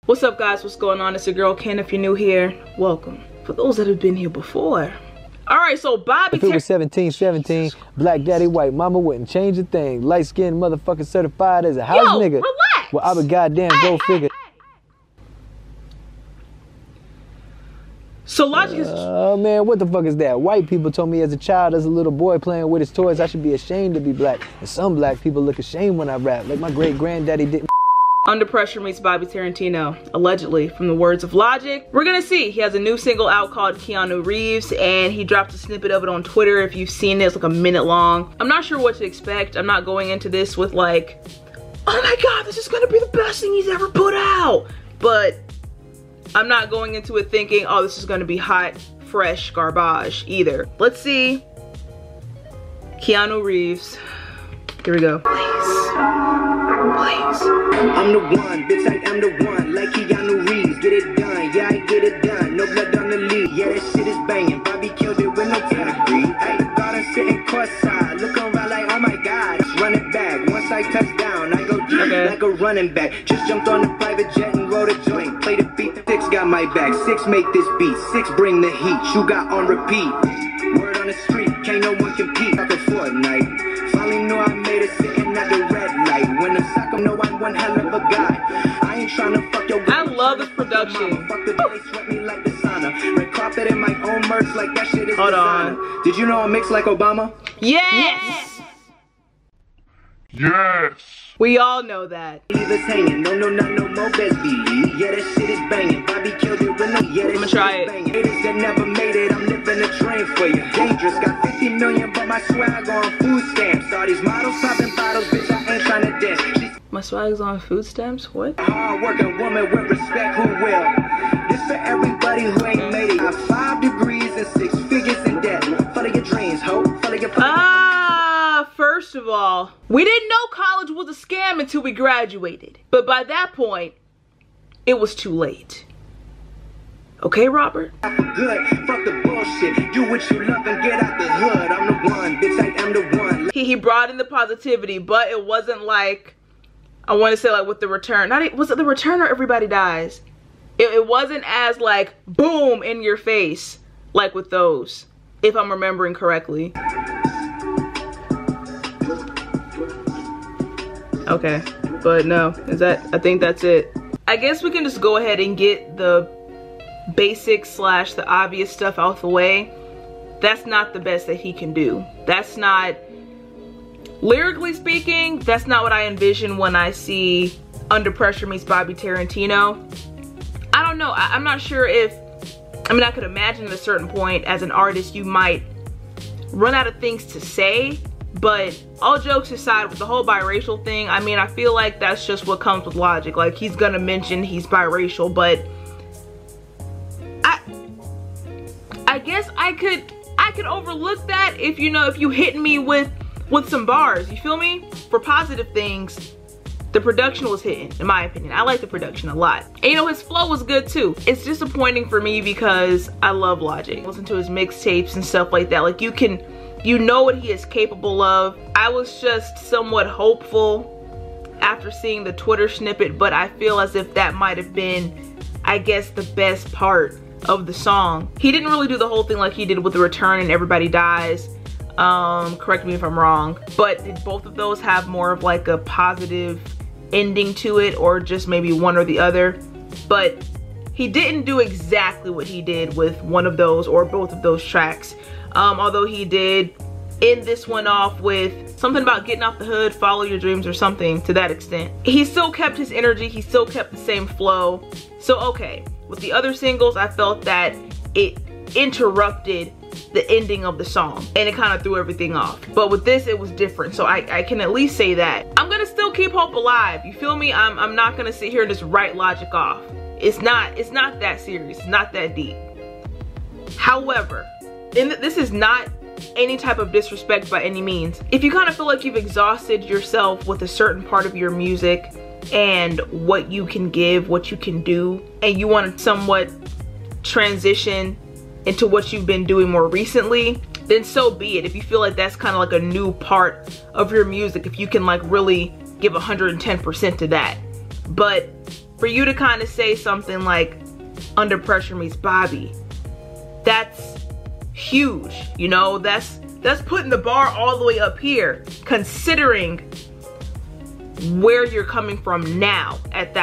What's up guys, what's going on? It's your girl Ken. If you're new here, welcome. For those that have been here before. Alright, so Bobby... If it was 17, black daddy, white mama wouldn't change a thing. Light skinned motherfucker certified as a house nigga. Relax! Well, I would goddamn go figure. So Logic is... Oh man, what the fuck is that? White people told me as a child, as a little boy playing with his toys, I should be ashamed to be black. And some black people look ashamed when I rap, like my great granddaddy didn't. Under Pressure meets Bobby Tarantino, allegedly, from the words of Logic. We're gonna see. He has a new single out called Keanu Reeves, and he dropped a snippet of it on Twitter. If you've seen it, it's like a minute long. I'm not sure what to expect. I'm not going into this with like, oh my god, this is gonna be the best thing he's ever put out. But I'm not going into it thinking, oh, this is gonna be hot, fresh garbage either. Let's see. Keanu Reeves. Here we go. Please. I'm the one, bitch, I am the one. Like Keanu Reeves, get it done, yeah, I get it done. No blood on the lead, yeah, that shit is banging. Bobby killed it with no pedigree. Hey, thought I'm sitting courtside, look around like, oh my god, run it back. Once I touch down, I go deep like a running back. Just jumped on the private jet and rode a joint. Play the beat, the 6 got my back. 6 make this beat, 6 bring the heat. You got on repeat. Word on the street, can't no one compete. Like a Fortnite. Finally knew I made it sitting at the red light. When the sucker know I'm one hell of a guy. I ain't trying to fuck your girl. I love this production. Fuck the day, sweat me like the sauna. Red carpet in my own merch like that shit is Hold designer. on. Did you know I'm mixed like Obama? Yes! Yes! We all know that. Leave hanging. No, not no more best believe. Yeah, that shit is banging. Bobby killed it with no. Yeah, I'ma try it. Haters that never made it. I'm living a dream for you. Dangerous. Got 50 million, but my swag on food stamps. All these models popping bottles, bitch. I ain't trying to dance. My swag's on food stamps? What? Hard working woman with respect who will. This for everybody who ain't made it. Got 5 degrees and 6 figures in debt. Follow your dreams, ho. Follow your. First of all, we didn't know college was a scam until we graduated. But by that point, it was too late. Okay, Robert? Good. Fuck the bullshit. Do what you love and get out the hood. I'm the one, bitch. I am the one. He brought in the positivity, but it wasn't like, I want to say like with the return. Was it the return or Everybody Dies? It wasn't as like boom in your face like with those, if I'm remembering correctly. Okay, but no, I think that's it. I guess we can just go ahead and get the basic / the obvious stuff out the way. That's not the best that he can do. That's not, lyrically speaking, that's not what I envision when I see Under Pressure meets Bobby Tarantino. I don't know, I'm not sure if, I mean, I could imagine at a certain point as an artist you might run out of things to say. But all jokes aside, with the whole biracial thing, I mean, I feel like that's just what comes with Logic. Like, he's gonna mention he's biracial, but I guess I could overlook that if, you know, if you hit me with some bars, you feel me? For positive things, the production was hitting, in my opinion. I like the production a lot. And you know, his flow was good too. It's disappointing for me because I love Logic. Listen to his mixtapes and stuff like that. Like, you know what he is capable of. I was just somewhat hopeful after seeing the Twitter snippet, but I feel as if that might have been, I guess, the best part of the song. He didn't really do the whole thing like he did with The Return and Everybody Dies. Correct me if I'm wrong, but did both of those have more of like a positive ending to it, or just maybe one or the other? But he didn't do exactly what he did with one of those or both of those tracks. Although he did end this one off with something about getting off the hood, follow your dreams, or something to that extent. He still kept his energy, he still kept the same flow. So okay, with the other singles, I felt that it interrupted the ending of the song and it kind of threw everything off. But with this, it was different, so I can at least say that. I'm gonna still keep hope alive, you feel me? I'm not gonna sit here and just write Logic off. It's not that serious, it's not that deep. However, and this is not any type of disrespect by any means. If you kind of feel like you've exhausted yourself with a certain part of your music and what you can give, what you can do, and you want to somewhat transition into what you've been doing more recently, then so be it. If you feel like that's kind of like a new part of your music, if you can like really give 110% to that. But for you to kind of say something like Under Pressure meets Bobby, that's huge. You know, that's putting the bar all the way up here, considering where you're coming from now at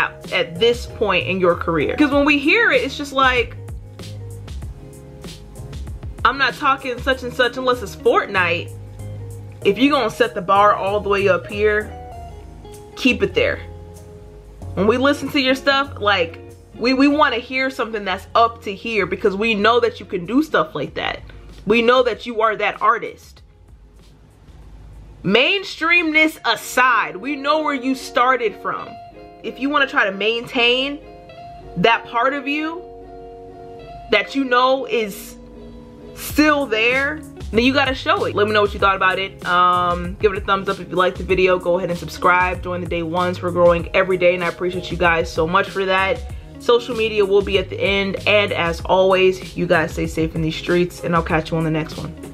this point in your career. Because when we hear it, it's just like, I'm not talking such and such unless it's Fortnite. If you're gonna set the bar all the way up here, keep it there. When we listen to your stuff, like, we want to hear something that's up to here, because we know that you can do stuff like that. We know that you are that artist. Mainstreamness aside, we know where you started from. If you want to try to maintain that part of you that you know is still there, then you gotta show it. Let me know what you thought about it. Give it a thumbs up if you liked the video. Go ahead and subscribe. Join the day ones. We're growing every day, and I appreciate you guys so much for that. Social media will be at the end, and as always, you guys stay safe in these streets, and I'll catch you on the next one.